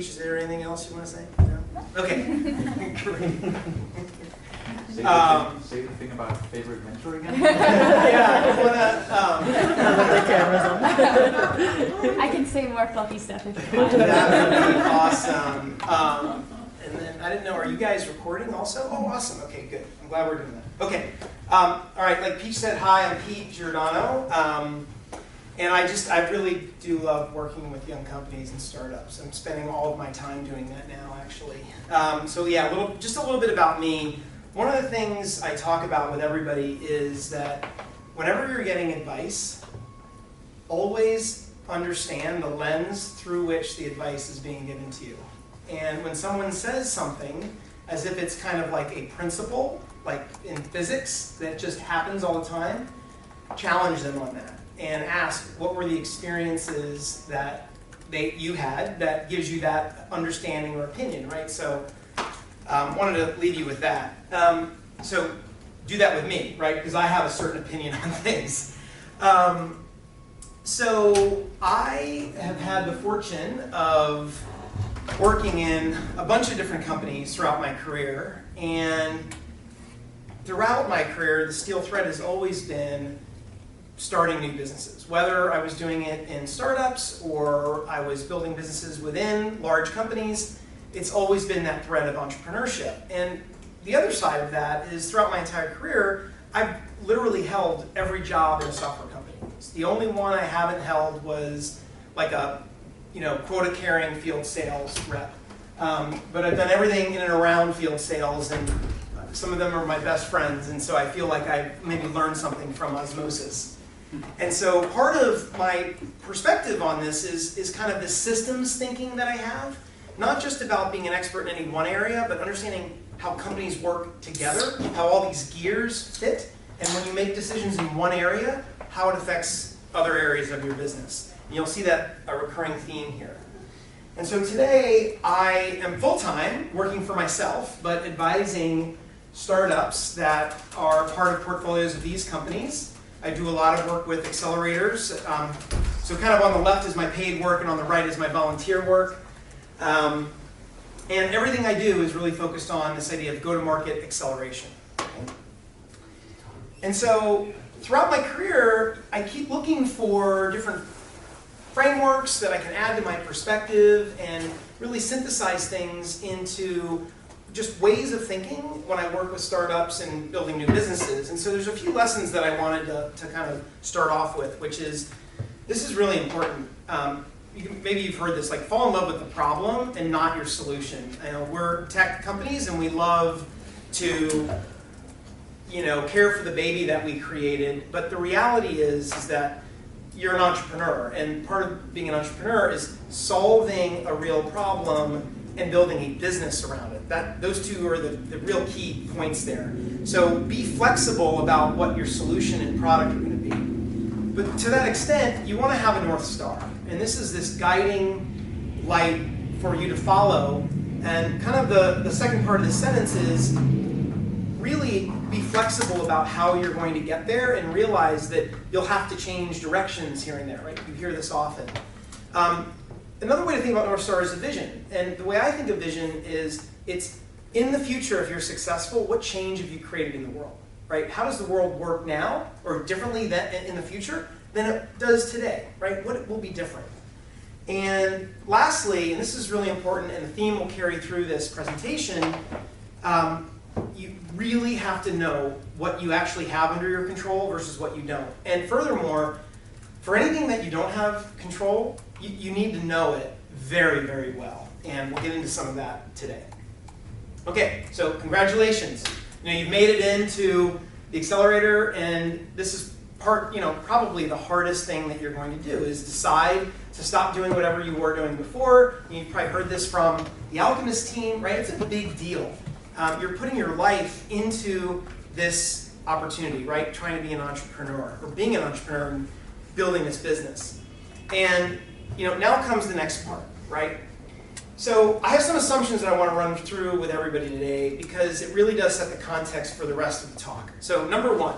Peach, is there anything else you want to say? No? Okay. Great. Say the thing about favorite mentor again? Yeah, I can say more fluffy stuff if you want. that would be awesome. And then, I didn't know, are you guys recording also? Oh, awesome. Okay, good. I'm glad we're doing that. Okay. All right, like Peach said, hi, I'm Pete Giordano. And I really do love working with young companies and startups. I'm spending all of my time doing that now, actually. So yeah, just a little bit about me. One of the things I talk about with everybody is that whenever you're getting advice, always understand the lens through which the advice is being given to you. And when someone says something, as if it's kind of like a principle, like in physics, that just happens all the time, challenge them on that and ask what were the experiences that you had that gives you that understanding or opinion, right? So wanted to leave you with that. So do that with me, right? Because I have a certain opinion on things. So I have had the fortune of working in a bunch of different companies throughout my career. And throughout my career, the steel thread has always been starting new businesses. Whether I was doing it in startups or I was building businesses within large companies, it's always been that thread of entrepreneurship. And the other side of that is throughout my entire career, I've literally held every job in a software company. The only one I haven't held was like a quota-carrying field sales rep. But I've done everything in and around field sales, and some of them are my best friends, and so I feel like I've maybe learned something from osmosis. And so part of my perspective on this is kind of the systems thinking that I have, not just about being an expert in any one area, but understanding how companies work together, how all these gears fit, and when you make decisions in one area, how it affects other areas of your business. And you'll see that a recurring theme here. And so today, I am full-time working for myself, but advising startups that are part of portfolios of these companies. I do a lot of work with accelerators. So kind of on the left is my paid work, and on the right is my volunteer work. And everything I do is really focused on this idea of go-to-market acceleration. And so throughout my career, I keep looking for different frameworks that I can add to my perspective and really synthesize things into just ways of thinking when I work with startups and building new businesses. And so there's a few lessons that I wanted to kind of start off with, which is, this is really important. Maybe you've heard this, like fall in love with the problem and not your solution. We're tech companies and we love to care for the baby that we created, but the reality is that you're an entrepreneur, and part of being an entrepreneur is solving a real problem and building a business around it. Those two are the real key points there. So be flexible about what your solution and product are going to be. But to that extent, you want to have a North Star. And this is this guiding light for you to follow. And kind of the second part of this sentence is really be flexible about how you're going to get there and realize that you'll have to change directions here and there, right? You hear this often. Another way to think about North Star is a vision. And the way I think of vision is it's in the future, if you're successful, what change have you created in the world, right? How does the world work now or differently in the future than it does today, right? What will be different? And lastly, and this is really important and the theme will carry through this presentation, you really have to know what you actually have under your control versus what you don't. And furthermore, for anything that you don't have control, you need to know it very, very well. And we'll get into some of that today. Okay, so congratulations. You've made it into the accelerator, and this is probably the hardest thing that you're going to do is decide to stop doing whatever you were doing before. You've probably heard this from the Alchemist team, right? It's a big deal. You're putting your life into this opportunity, right? Trying to be an entrepreneur, or being an entrepreneur and building this business. And now comes the next part, right? So I have some assumptions that I want to run through with everybody today because it really does set the context for the rest of the talk. So number one,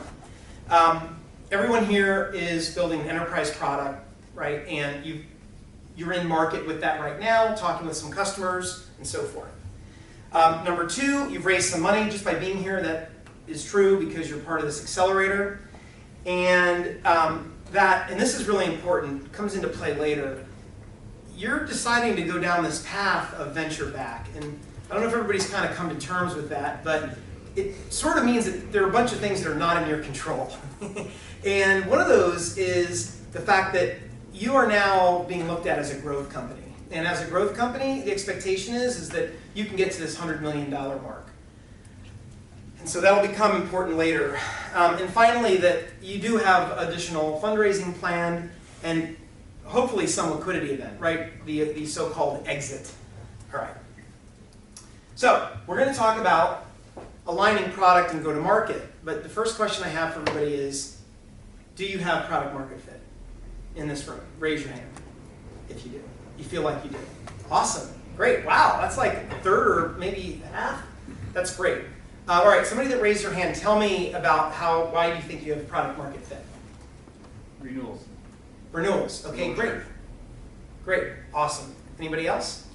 everyone here is building an enterprise product, right? And you're in market with that right now, talking with some customers, and so forth. Number 2, you've raised some money just by being here. That is true because you're part of this accelerator. And and this is really important, comes into play later. You're deciding to go down this path of venture back. And I don't know if everybody's kind of come to terms with that, but it sort of means that there are a bunch of things that are not in your control. And one of those is the fact that you are now being looked at as a growth company. And as a growth company, the expectation is that you can get to this $100 million mark. And so that'll become important later. And finally, that you do have additional fundraising planned and hopefully some liquidity event, right? The so-called exit. All right. So we're going to talk about aligning product and go-to-market. But the first question I have for everybody is, do you have product market fit in this room? Raise your hand if you do. You feel like you do. Awesome. Great. Wow. That's like a third or maybe half. That's great. All right. Somebody that raised their hand, tell me about why do you think you have product market fit? Renewals. Renewals. Okay, great. Great. Awesome. Anybody else?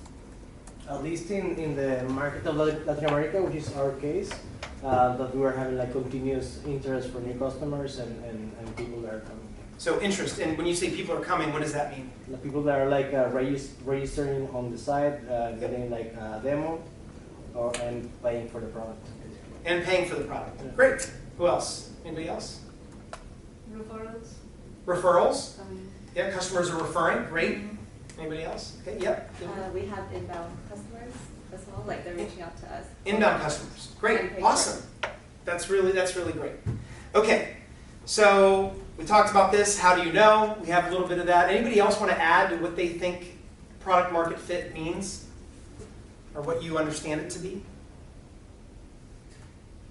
At least in the market of Latin America, which is our case, that we were having like continuous interest for new customers and people that are coming. So interest, and when you say people are coming, what does that mean? The people that are like registering on the site, getting like a demo, and paying for the product. And paying for the product. Yeah. Great. Who else? Anybody else? Referrals. Referrals? Yeah, customers are referring. Great. Anybody else? Okay, yep. We have inbound customers as well, like they're reaching out to us. Inbound customers. Great. And Awesome. That's really great. Okay. So we talked about this. How do you know? We have a little bit of that. Anybody else want to add to what they think product market fit means? Or what you understand it to be?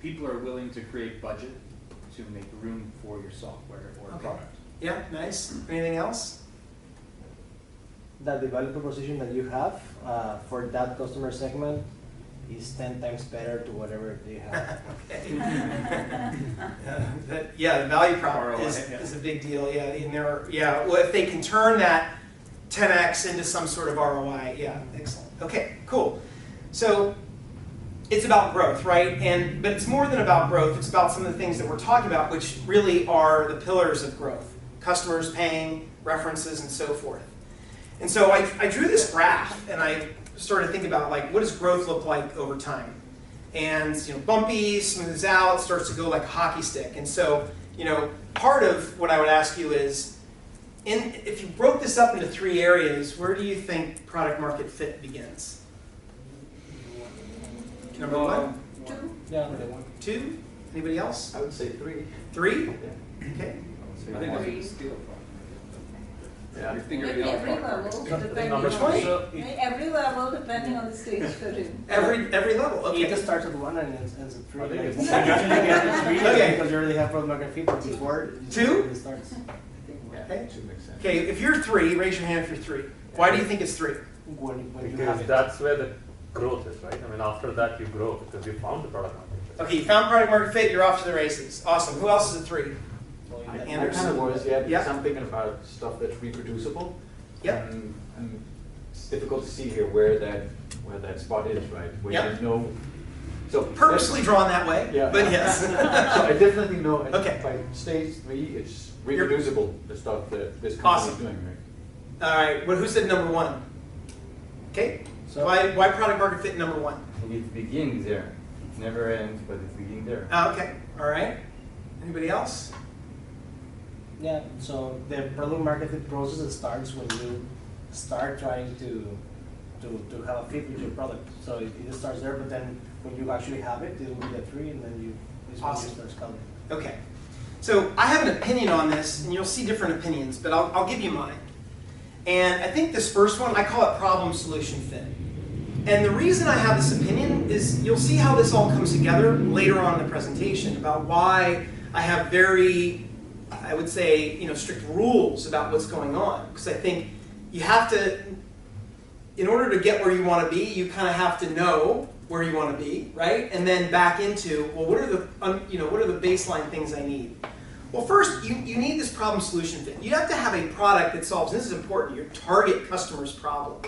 People are willing to create budget to make room for your software or product. Yeah, nice. Anything else? That the value proposition that you have for that customer segment is 10 times better to whatever they have. Okay. The value prop ROI, is a big deal. Yeah, and well, if they can turn that 10x into some sort of ROI, yeah, excellent. Okay, cool. So it's about growth, right? But it's more than about growth. It's about some of the things that we're talking about, which really are the pillars of growth: customers, paying, references, and so forth. And so I drew this graph, and I started to think about like, what does growth look like over time? And bumpy, smooths out, starts to go like a hockey stick. And so part of what I would ask you is, if you broke this up into 3 areas, where do you think product market fit begins? Number 1? 2. Yeah, number 1. 2? Anybody else? I would say 3. 3? Yeah. Okay. I think that's Three. a steal. Yeah. You think Maybe every level, depending Number on 20. every level, depending on the stage for it. Every level. Okay. It starts at 1 and ends at 3. I think Like, it's- you usually get to 3 Okay. because you already have product market fit, but before 2? it starts. Okay. Should make sense. Okay, if you're 3, raise your hand if you're 3. Why do you think it's 3? When you have Because it. that's where the growth is, right? I mean, after that you grow because you found the product market fit. Okay, you found product market fit, you're off to the races. Awesome. Who else is at 3? I Anders. kind of was, yeah, because Yeah. I'm thinking about stuff that's reproducible. Yep. And it's difficult to see here where that spot is, right? Where Yep. there's no. So Purposely drawn that way, Yeah. but yes. So I definitely know. Okay. By stage 3, it's reproducible. The stuff that this company Awesome. is doing, right? All right, who said number 1? Okay, So- why product market fit number 1? It begins there. It never ends, but it's beginning there. Okay, all right. Anybody else? Yeah, so the product market fit process starts when you start trying to have a fit with your product. So it starts there, but then when you actually have it, it will be a 3, and then this one Awesome. starts coming. Okay, so I have an opinion on this, and you'll see different opinions, but I'll give you mine. And I think this first one, I call it problem solution fit. And the reason I have this opinion is you'll see how this all comes together later on in the presentation about why I have very, I would say, strict rules about what's going on. Because I think you have to, in order to get where you want to be, you kind of have to know where you want to be, right? And then back into, well, what are the baseline things I need? Well, first, you need this problem solution fit. You have to have a product that solves, this is important, your target customer's problem.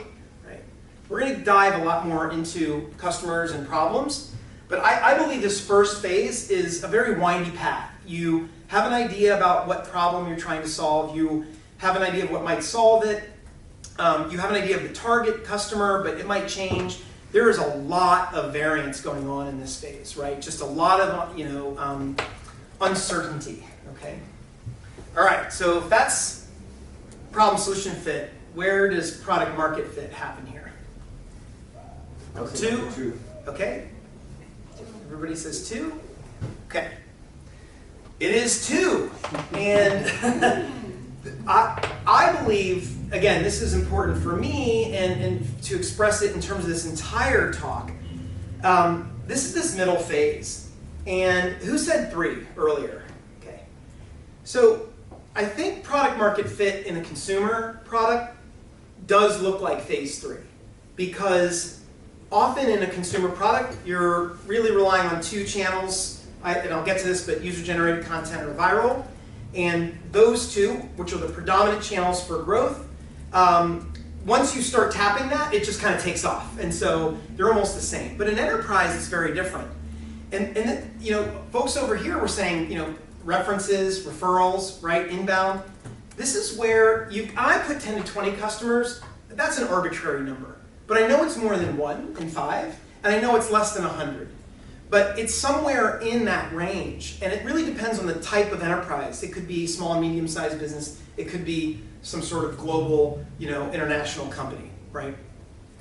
Right? We're going to dive a lot more into customers and problems, but I believe this first phase is a very windy path. You have an idea about what problem you're trying to solve. You have an idea of what might solve it. You have an idea of the target customer, but it might change. There is a lot of variance going on in this phase, right? Just a lot of uncertainty. Okay. All right. So if that's problem solution fit, where does product market fit happen here? Number two. Okay. Everybody says 2. Okay. It is 2, and I believe, again, this is important for me, and to express it in terms of this entire talk. This is this middle phase, and who said 3 earlier? Okay, so I think product market fit in a consumer product does look like phase 3, because often in a consumer product, you're really relying on 2 channels. And I'll get to this, but user-generated content or viral. And those 2, which are the predominant channels for growth, once you start tapping that, it just kind of takes off. And so they're almost the same. But in enterprise, it's very different. And folks over here were saying, references, referrals, right, inbound. This is where I put 10 to 20 customers. That's an arbitrary number. But I know it's more than 1 in 5, and I know it's less than 100. But it's somewhere in that range, and it really depends on the type of enterprise. It could be small and medium-sized business. It could be some sort of global, international company, right?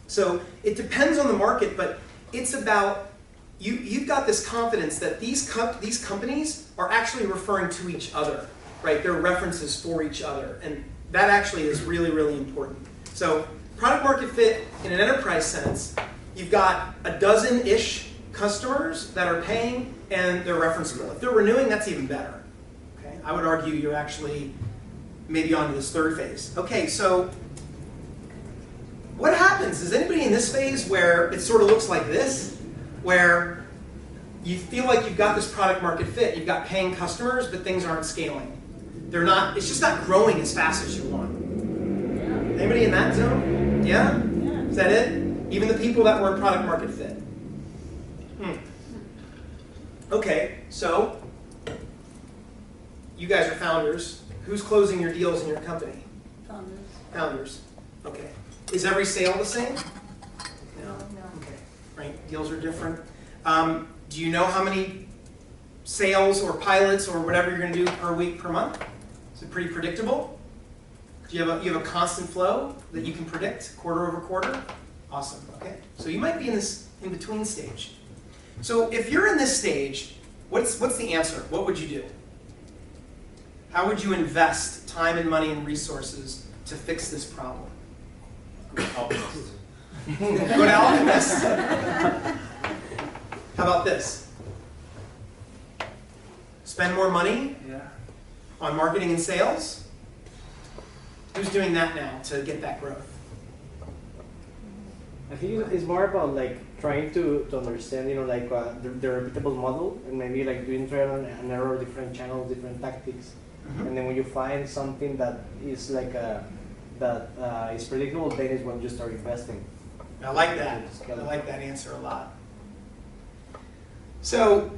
So it depends on the market, but it's about you've got this confidence that these companies are actually referring to each other, right? They're references for each other, and that actually is really, really important. So product market fit in an enterprise sense, you've got a dozen-ish customers that are paying, and they're referenceable. If they're renewing, that's even better. Okay? I would argue you're actually maybe on to this 3rd phase. Okay, so what happens? Is anybody in this phase where it sort of looks like this, where you feel like you've got this product market fit, you've got paying customers, but things aren't scaling? They're not. It's just not growing as fast as you want. Anybody in that zone? Yeah? Is that it? Even the people that were in product market fit. Okay, so you guys are founders. Who's closing your deals in your company? Founders. Okay. Is every sale the same? No. Okay. Right. Deals are different. Do you know how many sales or pilots or whatever you're going to do per week, per month? Is it pretty predictable? Do you have a constant flow that you can predict quarter over quarter? Awesome. Okay. So you might be in this in-between stage. So if you're in this stage, what's the answer? What would you do? How would you invest time and money and resources to fix this problem? Alchemist. Go to Alchemist. How about this? Spend more money on marketing and sales? Who's doing that now to get that growth? I think it's more about trying to understand, the repeatable model, and maybe doing trial and error, different channels, different tactics, and then when you find something that is is predictable, then is when you start investing. I like that. I like that answer a lot. So,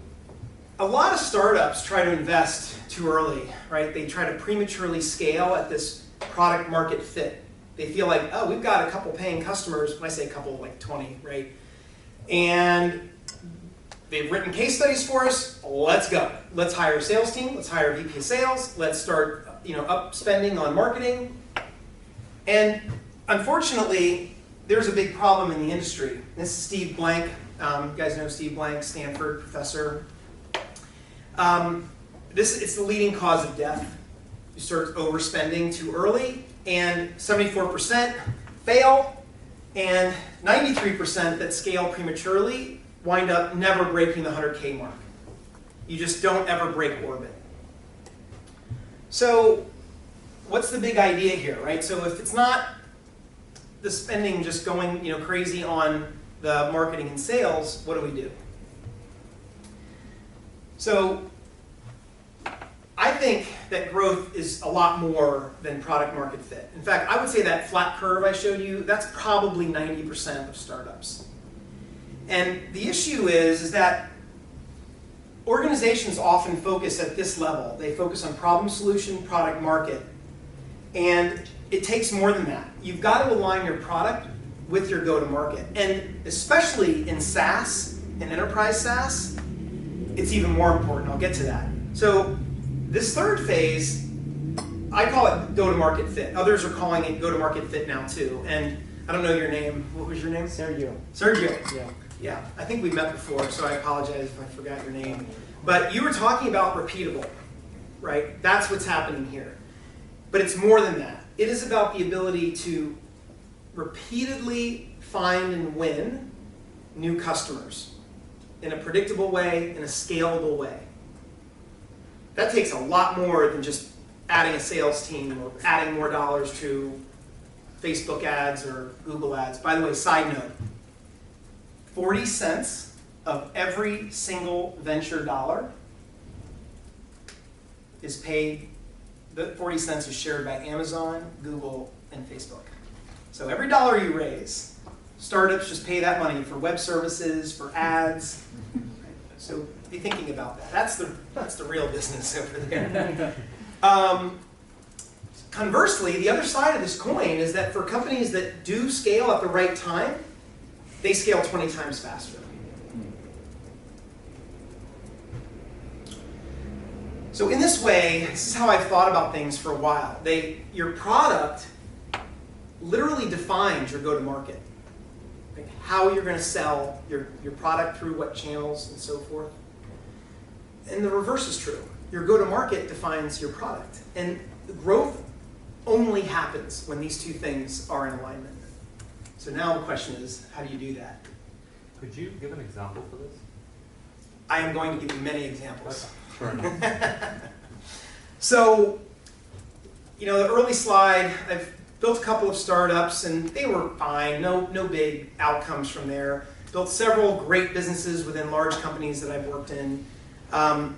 a lot of startups try to invest too early, right? They try to prematurely scale at this product market fit. They feel like, oh, we've got a couple paying customers. When I say a couple, 20, right? And they've written case studies for us. Let's go. Let's hire a sales team. Let's hire a VP of sales. Let's start, up spending on marketing. And unfortunately, there's a big problem in the industry. This is Steve Blank. You guys know Steve Blank, Stanford professor. It's the leading cause of death. You start overspending too early, and 74% fail, and 93% that scale prematurely wind up never breaking the 100K mark. You just don't ever break orbit. So what's the big idea here, right? So if it's not the spending just going crazy on the marketing and sales, what do? So I think that growth is a lot more than product market fit. In fact, I would say that flat curve I showed you, that's probably 90% of startups. And the issue is that organizations often focus at this level. They focus on problem, solution, product, market. And it takes more than that. You've got to align your product with your go-to-market. And especially in SaaS, in enterprise SaaS, it's even more important. I'll get to that. So this third phase, I call it go-to-market fit. Others are calling it go-to-market fit now too. And I don't know your name. What was your name? Sergio. Sergio. Yeah. Yeah, I think we met before, so I apologize if I forgot your name. But you were talking about repeatable, right? That's what's happening here. But it's more than that. It is about the ability to repeatedly find and win new customers in a predictable way, in a scalable way. That takes a lot more than just adding a sales team or adding more dollars to Facebook ads or Google ads. By the way, side note, 40 cents of every single venture dollar is paid, the 40 cents is shared by Amazon, Google, and Facebook. So every dollar you raise, startups just pay that money for web services, for ads. So be thinking about that. That's the real business over there. Conversely, the other side of this coin is that for companies that do scale at the right time, they scale 20 times faster. So in this way, this is how I've thought about things for a while. Your product literally defines your go-to-market. Like how you're going to sell your product through what channels and so forth. And the reverse is true. Your go-to-market defines your product. And growth only happens when these two things are in alignment. So now the question is, how do you do that? Could you give an example for this? I am going to give you many examples. Sure enough. So, the early slide, I've built a couple of startups and they were fine, no big outcomes from there. Built several great businesses within large companies that I've worked in.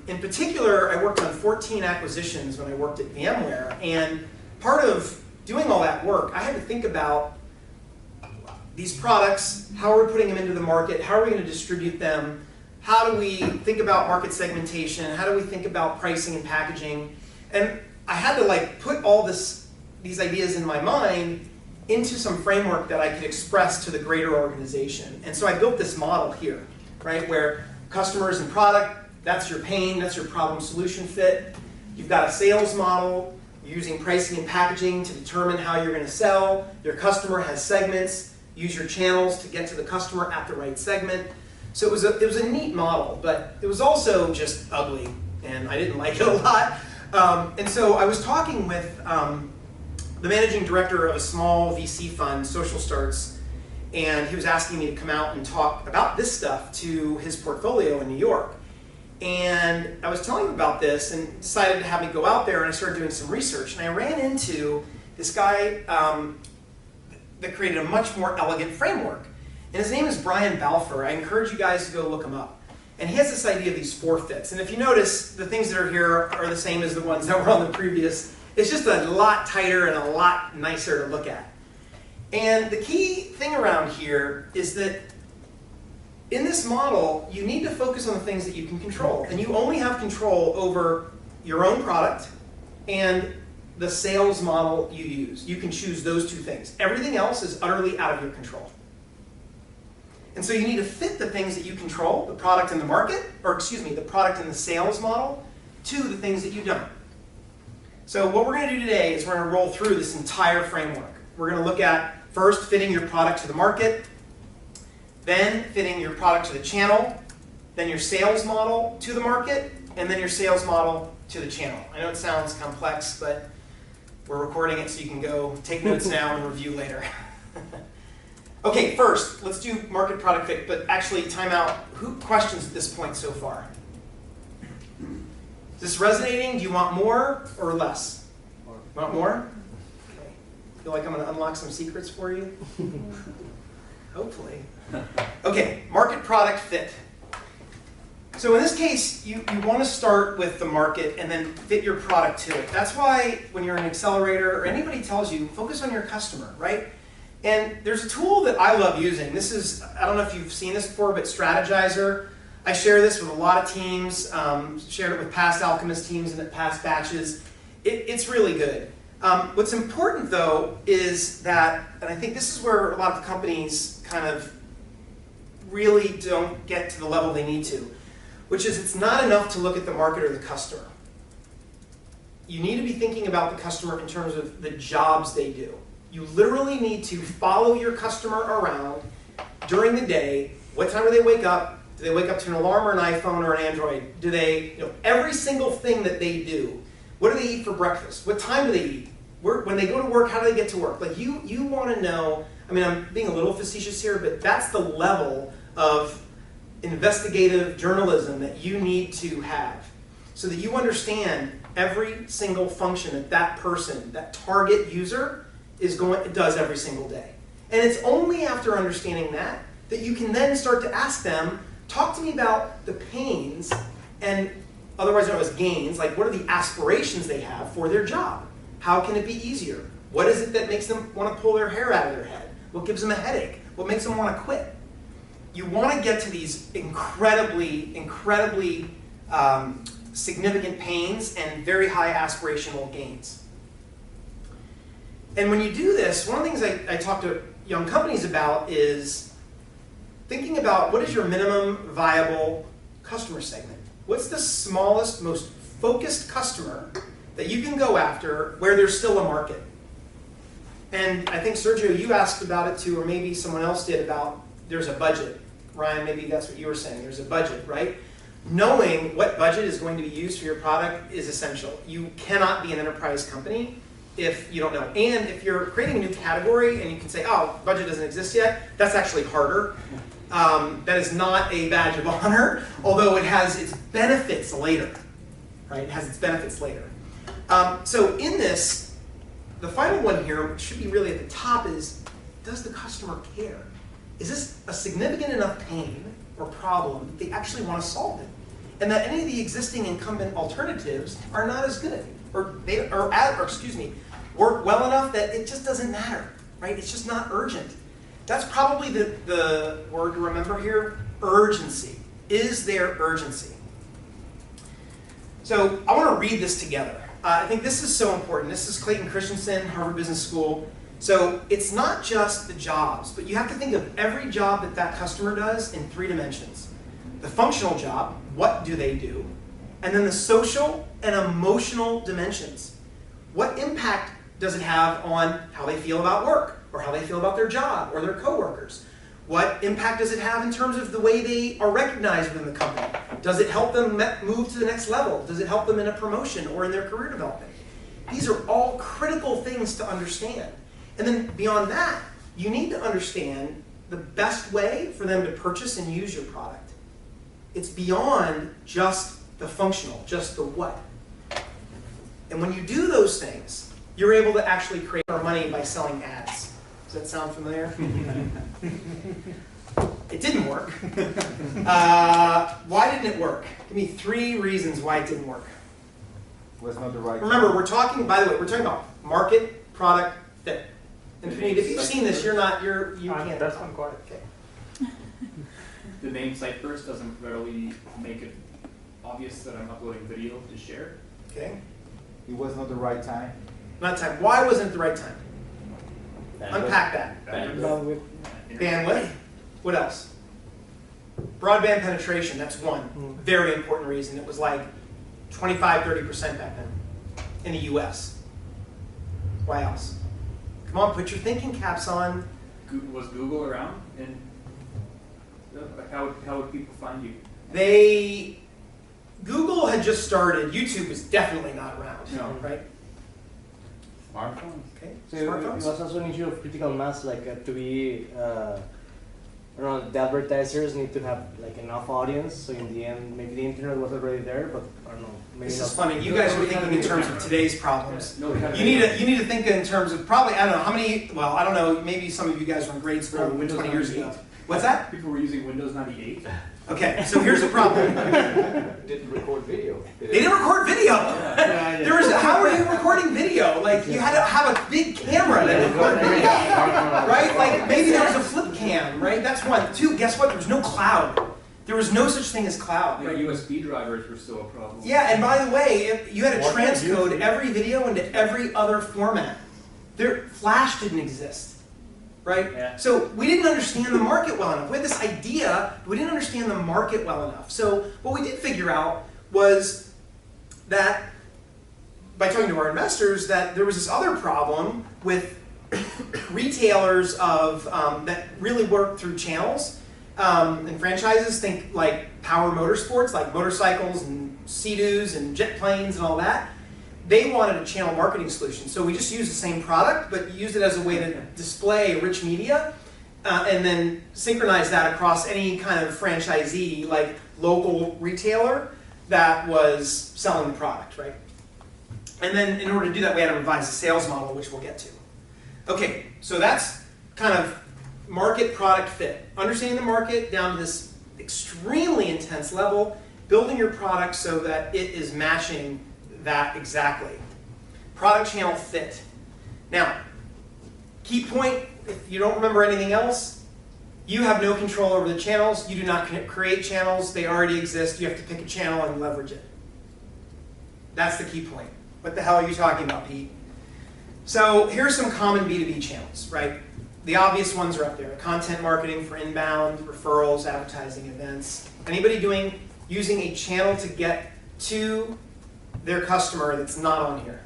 In particular, I worked on 14 acquisitions when I worked at VMware, and part of doing all that work, I had to think about these products, how are we putting them into the market, how are we going to distribute them, how do we think about market segmentation, how do we think about pricing and packaging, and I had to put all these ideas in my mind into some framework that I could express to the greater organization. And so I built this model here, right, where customers and product, that's your pain, that's your problem solution fit. You've got a sales model, you're using pricing and packaging to determine how you're going to sell. Your customer has segments. Use your channels to get to the customer at the right segment. So it was a neat model, but it was also just ugly, and I didn't like it a lot. And so I was talking with the managing director of a small VC fund, Social Starts, and he was asking me to come out and talk about this stuff to his portfolio in New York. And I was telling him about this and decided to have me go out there, and I started doing some research. And I ran into this guy that created a much more elegant framework. And his name is Brian Balfour. I encourage you guys to go look him up. And he has this idea of these 4 fits. And if you notice, the things that are here are the same as the ones that were on the previous. It's just a lot tighter and a lot nicer to look at. And the key thing around here is that in this model, you need to focus on the things that you can control. And you only have control over your own product and the sales model you use. You can choose those 2 things. Everything else is utterly out of your control. And so you need to fit the things that you control, the product and the market, or excuse me, the product and the sales model, to the things that you don't. So what we're going to do today is we're going to roll through this entire framework. We're going to look at first fitting your product to the market, then fitting your product to the channel, then your sales model to the market, and then your sales model to the channel. I know it sounds complex, but we're recording it so you can go take notes now and review later. Okay, first, let's do market product fit, but actually, time out. Who questions at this point so far? Is this resonating? Do you want more or less? More. Want more? Okay. Feel like I'm going to unlock some secrets for you? Hopefully. Okay, market product fit. So in this case, you want to start with the market and then fit your product to it. That's why when you're an accelerator or anybody tells you, focus on your customer, right? And there's a tool that I love using. This is, I don't know if you've seen this before, but Strategizer. I share this with a lot of teams, shared it with past Alchemist teams and at past batches. It's really good. What's important though is that, and I think this is where a lot of companies kind of really don't get to the level they need to, which is it's not enough to look at the market or the customer. You need to be thinking about the customer in terms of the jobs they do. You literally need to follow your customer around during the day. What time do they wake up? Do they wake up to an alarm or an iPhone or an Android? Do they, every single thing that they do. What do they eat for breakfast? What time do they eat? When they go to work, how do they get to work? Like you want to know, I mean, I'm being a little facetious here, but that's the level of investigative journalism that you need to have so that you understand every single function that that person, that target user, does every single day. And it's only after understanding that you can then start to ask them, talk to me about the pains and otherwise known as gains, like what are the aspirations they have for their job? How can it be easier? What is it that makes them want to pull their hair out of their head? What gives them a headache? What makes them want to quit? You want to get to these incredibly, incredibly significant pains and very high aspirational gains. And when you do this, one of the things I talk to young companies about is thinking about what is your minimum viable customer segment? What's the smallest, most focused customer that you can go after where there's still a market? And I think, Sergio, you asked about it too, or maybe someone else did, about there's a budget. Ryan, maybe that's what you were saying. There's a budget, right? Knowing what budget is going to be used for your product is essential. You cannot be an enterprise company if you don't know. And if you're creating a new category and you can say, oh, budget doesn't exist yet, that's actually harder. That is not a badge of honor, although it has its benefits later, right? It has its benefits later. So in this, the final one here, which should be really at the top, is does the customer care? Is this a significant enough pain or problem that they actually want to solve it? And that any of the existing incumbent alternatives are not as good, or work well enough that it just doesn't matter, right? It's just not urgent. That's probably the word to remember here, urgency. Is there urgency? So I want to read this together. I think this is so important. This is Clayton Christensen, Harvard Business School. So it's not just the jobs, but you have to think of every job that that customer does in 3 dimensions. The functional job, what do they do? And then the social and emotional dimensions. What impact does it have on how they feel about work, or how they feel about their job, or their coworkers? What impact does it have in terms of the way they are recognized within the company? Does it help them move to the next level? Does it help them in a promotion or in their career development? These are all critical things to understand. And then beyond that, you need to understand the best way for them to purchase and use your product. It's beyond just the functional, just the what. And when you do those things, you're able to actually create more money by selling ads. Does that sound familiar? It didn't work. Why didn't it work? Give me 3 reasons why it didn't work. Was not the right. Remember, we're talking, by the way, we're talking about market, product, fit. And if you've seen this, you can't. That's one quiet. Okay. The name site first doesn't really make it obvious that I'm uploading video to share. Okay. It was not the right time. Not time. Why wasn't it the right time? Unpack that. Bandwidth. Bandwidth. What else? Broadband penetration. That's one very important reason. It was like 25–30% back then in the US. Why else? Come on, put your thinking caps on. Was Google around? And how would people find you? Google had just started. YouTube was definitely not around. No. Right? Smartphones. Okay. So it was also an issue of critical mass, like to be, the advertisers need to have like enough audience. So in the end, maybe the internet was already there, but I don't know. Maybe This not. is funny. You guys are thinking in terms of today's problems. No, we have You need to think in terms of probably, I don't know how many, well, I don't know, maybe some of you guys were in grade school 20 years ago. What's that? People were using Windows 98. Okay, so here's the problem. Didn't record video. They didn't record video. There was how are you recording video? Like you had to have a big camera to record video, right? Like maybe there was a flip cam, right? That's one. Two, guess what? There was no cloud. There was no such thing as cloud. Like Right? USB drivers were still a problem. Yeah, and by the way, if you had to transcode every video into every other format. Flash didn't exist, right? Yeah. So we didn't understand the market well enough. We had this idea, but we didn't understand the market well enough. So what we did figure out was that, by talking to our investors, that there was this other problem with retailers of that really work through channels and franchises. Think like Power Motorsports, like motorcycles and Sea-Doos and jet planes and all that. They wanted a channel marketing solution, so we just used the same product, but used it as a way to display rich media, and then synchronize that across any kind of franchisee, like local retailer that was selling the product, right? And then in order to do that, we had to revise the sales model, which we'll get to. Okay, so that's kind of market product fit. Understanding the market down to this extremely intense level, building your product so that it is matching that exactly. Product channel fit. Now, key point, if you don't remember anything else, you have no control over the channels. You do not create channels. They already exist. You have to pick a channel and leverage it. That's the key point. What the hell are you talking about, Pete? So here's some common B2B channels, right? The obvious ones are up there. Content marketing for inbound, referrals, advertising, events. Anybody using a channel to get to their customer that's not on here?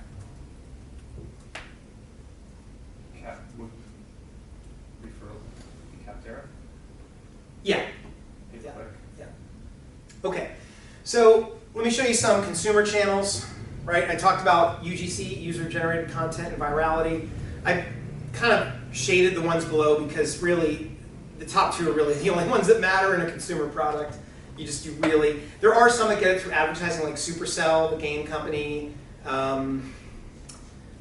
Capterra? Yeah. Yeah. Yeah. Okay. So let me show you some consumer channels, right? I talked about UGC, user-generated content, and virality. I kind of shaded the ones below because really the top two are really the only ones that matter in a consumer product. There are some that get it through advertising like Supercell, the game company. I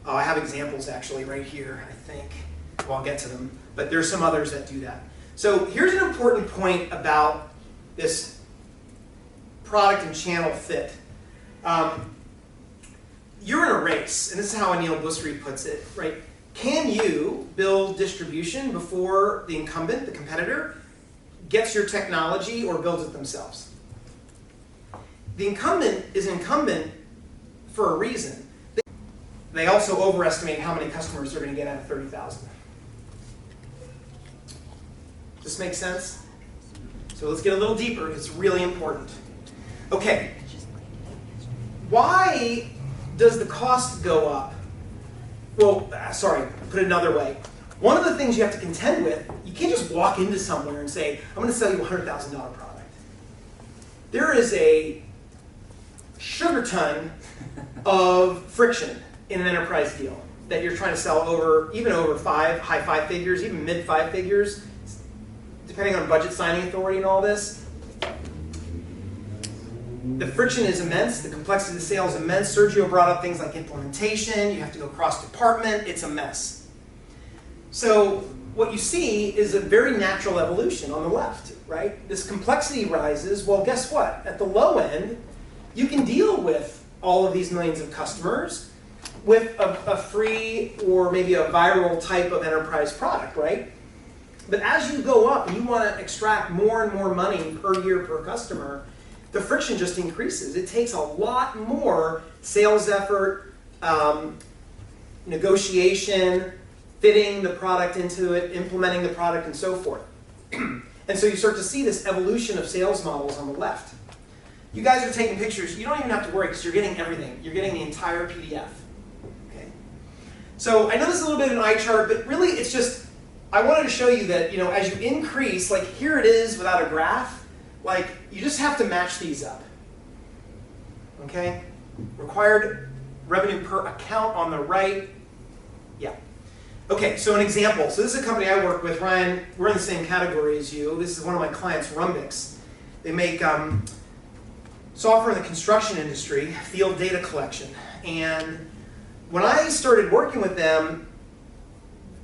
have examples actually right here, I think. Well, I'll get to them. But there's some others that do that. So here's an important point about this product and channel fit. You're in a race, and this is how Anil Busri puts it, right? Can you build distribution before the incumbent, the competitor, gets your technology or builds it themselves? The incumbent is an incumbent for a reason. They also overestimate how many customers they're going to get out of 30,000. Does this make sense? So let's get a little deeper. It's really important. Okay. Why does the cost go up? Well, sorry, put it another way. One of the things you have to contend with, you can't just walk into somewhere and say, I'm going to sell you a $100,000 product. There is a sugar ton of friction in an enterprise deal that you're trying to sell even over high five figures, even mid five figures, depending on budget signing authority and all this. The friction is immense. The complexity of the sale is immense. Sergio brought up things like implementation. You have to go cross-department. It's a mess. So what you see is a very natural evolution on the left, right? This complexity rises. Well, guess what? At the low end, you can deal with all of these millions of customers with a free or maybe a viral type of enterprise product, right? But as you go up and you want to extract more and more money per year per customer, the friction just increases. It takes a lot more sales effort, negotiation, fitting the product into it, implementing the product, and so forth. And so you start to see this evolution of sales models on the left. You guys are taking pictures. You don't even have to worry because you're getting everything. You're getting the entire PDF. Okay. So I know this is a little bit of an eye chart, but really it's just, I wanted to show you that, as you increase, like here it is without a graph, like you just have to match these up. Okay? Required revenue per account on the right. Yeah. Okay, so an example. So this is a company I work with. Ryan, we're in the same category as you. This is one of my clients, Rumbix. They make software in the construction industry, field data collection. And when I started working with them,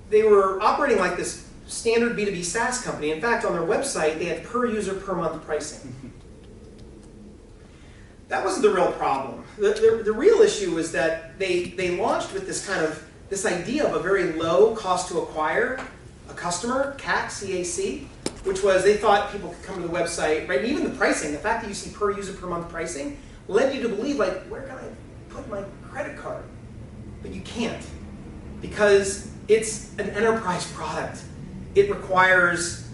they were operating like this standard B2B SaaS company. In fact, on their website, they had per user per month pricing. That wasn't the real problem. The real issue was that they launched with this idea of a very low cost to acquire a customer, CAC, C-A-C, which was they thought people could come to the website, right? And even the pricing, the fact that you see per user per month pricing, led you to believe, like, where can I put my credit card? But you can't, because it's an enterprise product. It requires,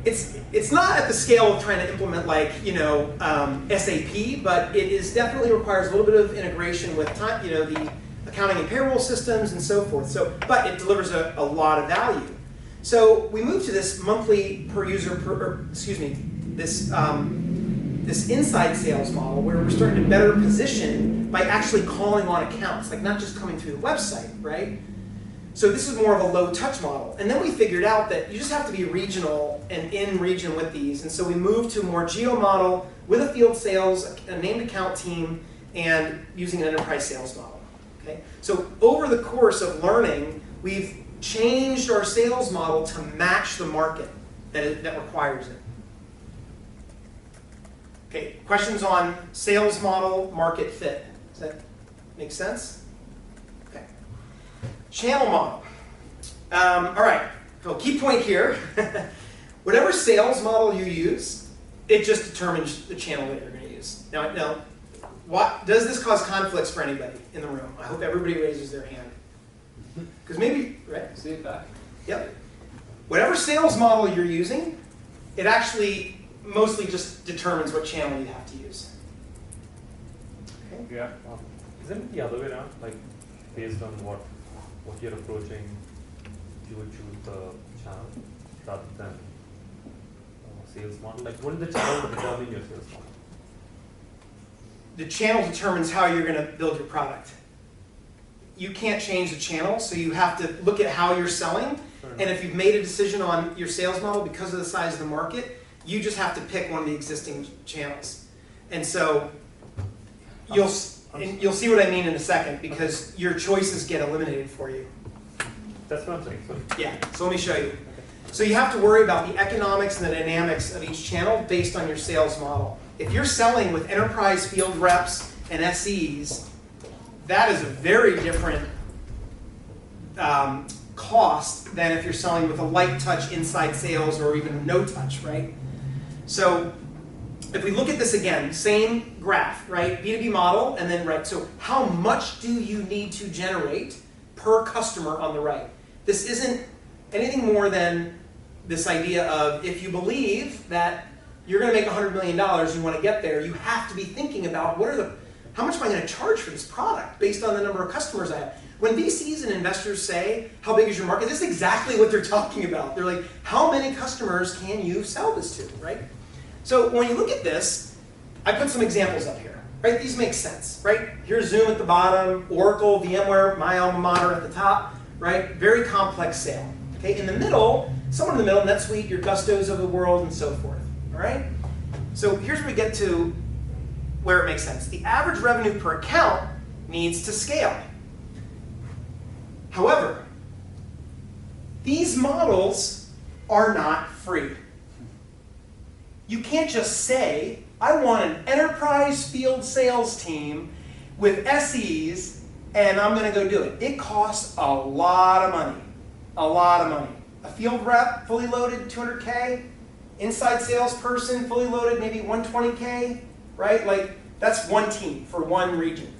it's not at the scale of trying to implement like, SAP, but it is definitely requires a little bit of integration with time, the accounting and payroll systems and so forth. But it delivers a lot of value. So we moved to this monthly per user this inside sales model where we're starting to better position by actually calling on accounts, like not just coming through the website, right? So this is more of a low touch model. And then we figured out that you just have to be regional and in region with these. And so we moved to a more geo model with a field sales, a named account team, and using an enterprise sales model. Okay? So over the course of learning, we've changed our sales model to match the market that requires it. Okay, questions on sales model, market fit. Does that make sense? Okay. Channel model. All right, so key point here. Whatever sales model you use, it just determines the channel that you're going to use. Now, what does this cause conflicts for anybody in the room? I hope everybody raises their hand. Because maybe, right? See it back. Yep. Whatever sales model you're using, it actually mostly just determines what channel you have to use. Okay. Yeah. Isn't it the other way around? Like, based on what you're approaching, you would choose the channel rather than sales model? Like, wouldn't the channel determine your sales model? The channel determines how you're going to build your product. You can't change the channel, so you have to look at how you're selling. And if you've made a decision on your sales model because of the size of the market, you just have to pick one of the existing channels. And so you'll see what I mean in a second, because your choices get eliminated for you. That's what I'm saying. So. Yeah, so let me show you. So you have to worry about the economics and the dynamics of each channel based on your sales model. If you're selling with enterprise field reps and SEs, that is a very different cost than if you're selling with a light touch inside sales or even no touch, right? So if we look at this again, same graph, right? B2B model, and then right. So how much do you need to generate per customer on the right? This isn't anything more than this idea of if you believe that you're going to make $100 million, you want to get there, you have to be thinking about how much am I going to charge for this product based on the number of customers I have. When VCs and investors say, how big is your market, this is exactly what they're talking about. They're like, how many customers can you sell this to, right? So when you look at this, I put some examples up here, right? These make sense, right? Here's Zoom at the bottom, Oracle, VMware, my alma mater at the top, right? Very complex sale. Okay, in the middle, somewhere in the middle, NetSuite, your Gustos of the world, and so forth, all right? So here's where we get to where it makes sense. The average revenue per account needs to scale. However, these models are not free. You can't just say, I want an enterprise field sales team with SEs and I'm going to go do it. It costs a lot of money. A lot of money. A field rep, fully loaded, $200K. Inside salesperson, fully loaded, maybe $120K, right? Like, that's one team for one region.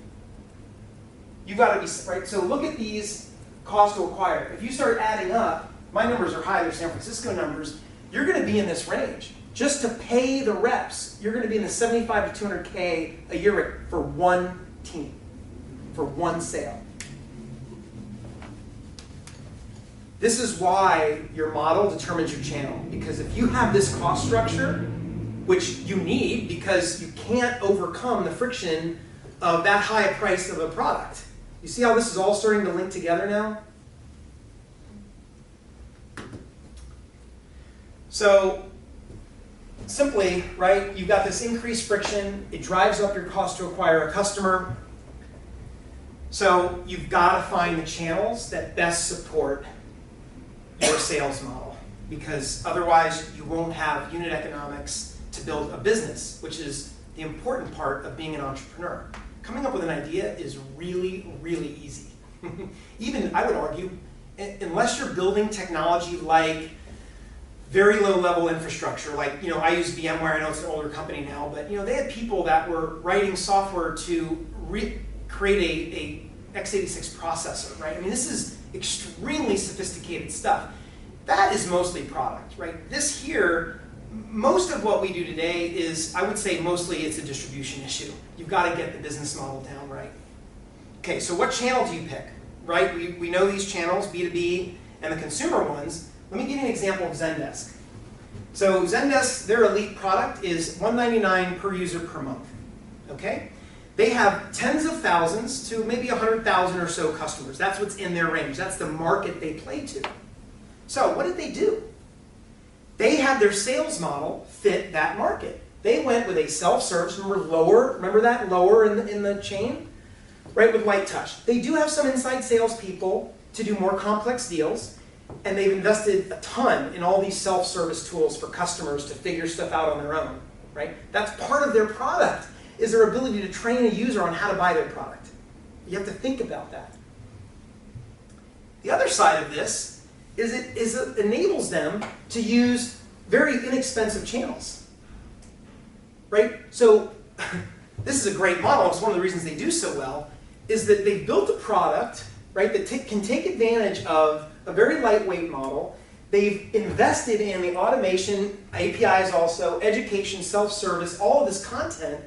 You've got to be, right? So look at these cost to acquire. If you start adding up, my numbers are high, they're San Francisco numbers, you're going to be in this range. Just to pay the reps, you're going to be in the 75 to 200K a year rate for one team, for one sale. This is why your model determines your channel. Because if you have this cost structure, which you need because you can't overcome the friction of that high a price of a product. You see how this is all starting to link together now? So simply, right, you've got this increased friction. It drives up your cost to acquire a customer. So you've got to find the channels that best support your sales model, because otherwise you won't have unit economics to build a business, which is the important part of being an entrepreneur. Coming up with an idea is really, really easy. Even, I would argue, unless you're building technology like very low level infrastructure, like, I use VMware, I know it's an older company now, but they had people that were writing software to create a x86 processor, right? I mean, this is extremely sophisticated stuff. That is mostly product, right? This here, most of what we do today is, I would say mostly it's a distribution issue. You've got to get the business model down right. Okay, so what channel do you pick, right? We know these channels, B2B and the consumer ones. Let me give you an example of Zendesk. So Zendesk, their elite product is $199 per user per month, okay? They have tens of thousands to maybe 100,000 or so customers. That's what's in their range. That's the market they play to. So what did they do? They had their sales model fit that market. They went with a self-service, remember that, lower in the chain? Right, with light touch. They do have some inside salespeople to do more complex deals, and they've invested a ton in all these self-service tools for customers to figure stuff out on their own, right? That's part of their product, is their ability to train a user on how to buy their product. You have to think about that. The other side of this is it enables them to use very inexpensive channels, right? So this is a great model. It's one of the reasons they do so well, is that they've built a product, right, that can take advantage of a very lightweight model. They've invested in the automation, APIs also, education, self-service, all of this content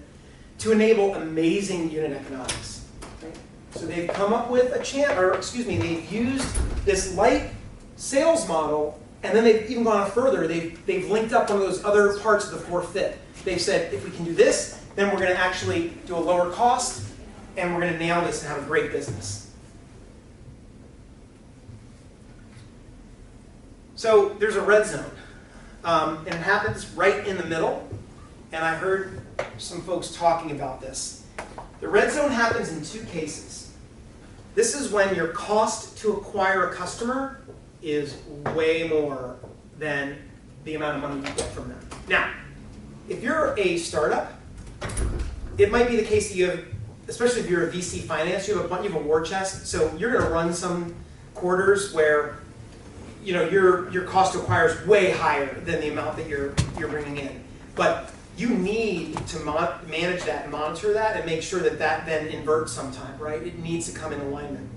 to enable amazing unit economics. Right? So they've come up with they've used this light sales model, and then they've even gone further. They've linked up one of those other parts of the 4-fit. They've said, if we can do this, then we're going to actually do a lower cost, and we're going to nail this and have a great business. So there's a red zone, and it happens right in the middle, and I heard some folks talking about this. The red zone happens in two cases. This is when your cost to acquire a customer is way more than the amount of money you get from them. Now, if you're a startup, it might be the case that you have, especially if you're a VC finance, you have a war chest, so you're going to run some quarters where your cost to acquire is way higher than the amount that you're bringing in. But you need to manage that and monitor that and make sure that then inverts sometime, right? It needs to come in alignment.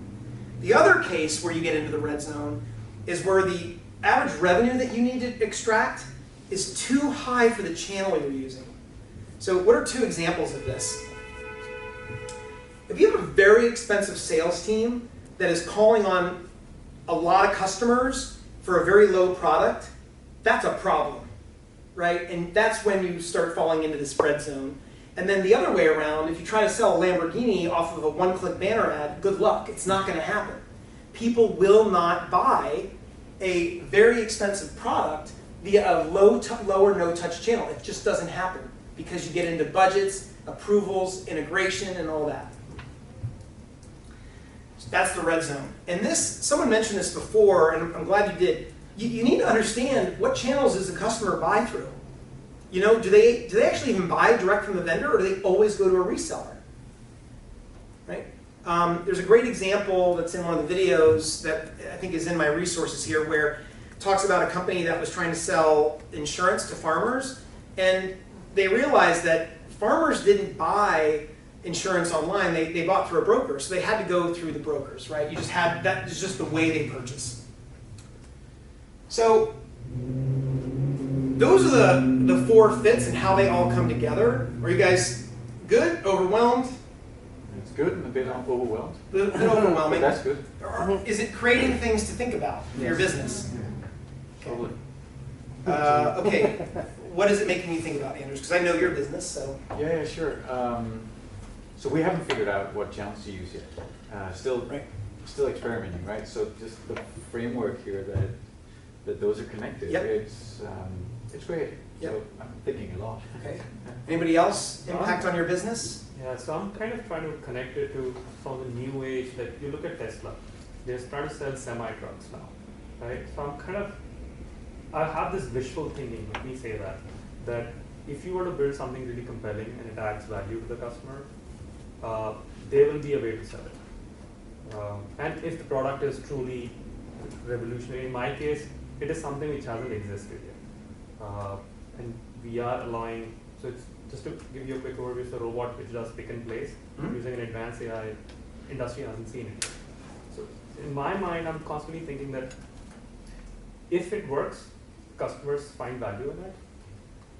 The other case where you get into the red zone is where the average revenue that you need to extract is too high for the channel you're using. So what are two examples of this? If you have a very expensive sales team that is calling on a lot of customers for a very low product, that's a problem, right? And that's when you start falling into this red zone. And then the other way around, if you try to sell a Lamborghini off of a one-click banner ad, good luck. It's not going to happen. People will not buy a very expensive product via a lower no-touch channel. It just doesn't happen because you get into budgets, approvals, integration, and all that. So that's the red zone. And this, someone mentioned this before, and I'm glad you did. You need to understand what channels does the customer buy through. Do they actually even buy direct from the vendor, or do they always go to a reseller? Right? There's a great example that's in one of the videos that I think is in my resources here, where it talks about a company that was trying to sell insurance to farmers, and they realized that farmers didn't buy insurance online, they bought through a broker, so they had to go through the brokers, right? That is just the way they purchase. So those are the 4 fits and how they all come together. Are you guys good? Overwhelmed? It's good and a bit overwhelmed. A bit overwhelming. But that's good. Is it creating things to think about for your business? Totally. Okay. What is it making you think about, Anders? Because I know your business, so. Yeah, sure. So we haven't figured out what channels to use yet. Still experimenting, right? So just the framework here that those are connected. Yep. It's great. Yep. So I'm thinking a lot. Okay. Anybody else impact on your business? Yeah, so I'm kind of trying to connect it to some of the new age. Like you look at Tesla, they start to sell semi trucks now. right? So I have this wishful thinking, let me say that if you were to build something really compelling and it adds value to the customer, there will be a way to sell it. And if the product is truly revolutionary, in my case, it is something which hasn't existed yet. And we are allowing, so it's just to give you a quick overview, it's a robot which does pick and place using an advanced AI. Industry hasn't seen it yet. So in my mind, I'm constantly thinking that if it works, customers find value in it,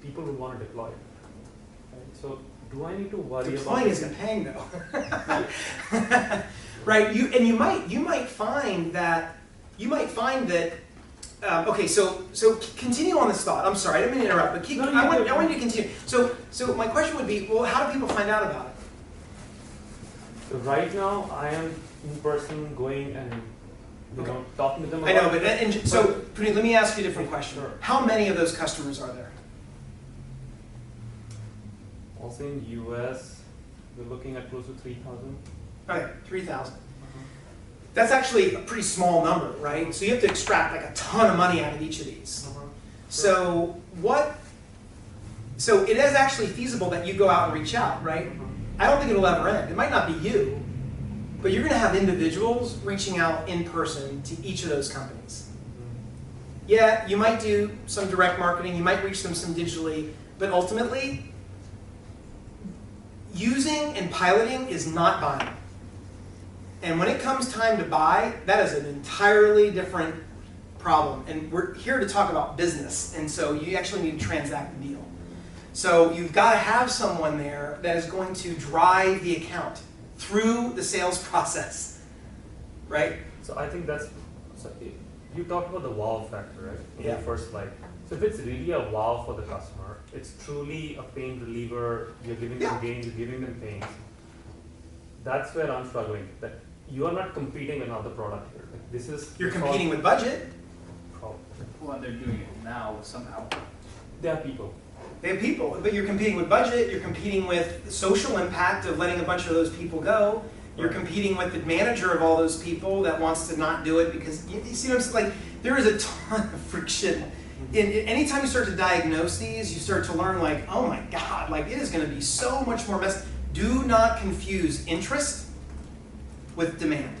people will want to deploy it. Right? So do I need to worry Deploying about isn't paying though. Right, you might find that okay, so continue on this thought. I'm sorry, I didn't mean to interrupt, but I want you to continue. So my question would be, well, how do people find out about it? So right now, I am in person going and talking to them. I know, but Puneet, let me ask you a different question. Sure. How many of those customers are there? Also in US, we're looking at close to 3,000. Okay, 3,000. That's actually a pretty small number, right? So you have to extract like a ton of money out of each of these. So it is actually feasible that you go out and reach out, right? I don't think it'll ever end. It might not be you, but you're going to have individuals reaching out in person to each of those companies. Yeah, you might do some direct marketing, you might reach them some digitally, but ultimately, using and piloting is not buying. And when it comes time to buy, that is an entirely different problem. And we're here to talk about business, and so you actually need to transact the deal. So you've got to have someone there that is going to drive the account through the sales process, right? So I think you talked about the wow factor, right? In Yeah. the first slide. So if it's really a wow for the customer, it's truly a pain reliever, you're giving them gains, you're giving them pains. That's where I'm struggling. That you are not competing with another product here. Like You're competing with budget. Well, and they're doing it now somehow. They are people. They have people, but you're competing with budget, you're competing with the social impact of letting a bunch of those people go, you're competing with the manager of all those people that wants to not do it because, you see what I'm saying? Like, there is a ton of friction. Anytime you start to diagnose these, you start to learn like, oh my God, like it is going to be so much more messy. Do not confuse interest with demand.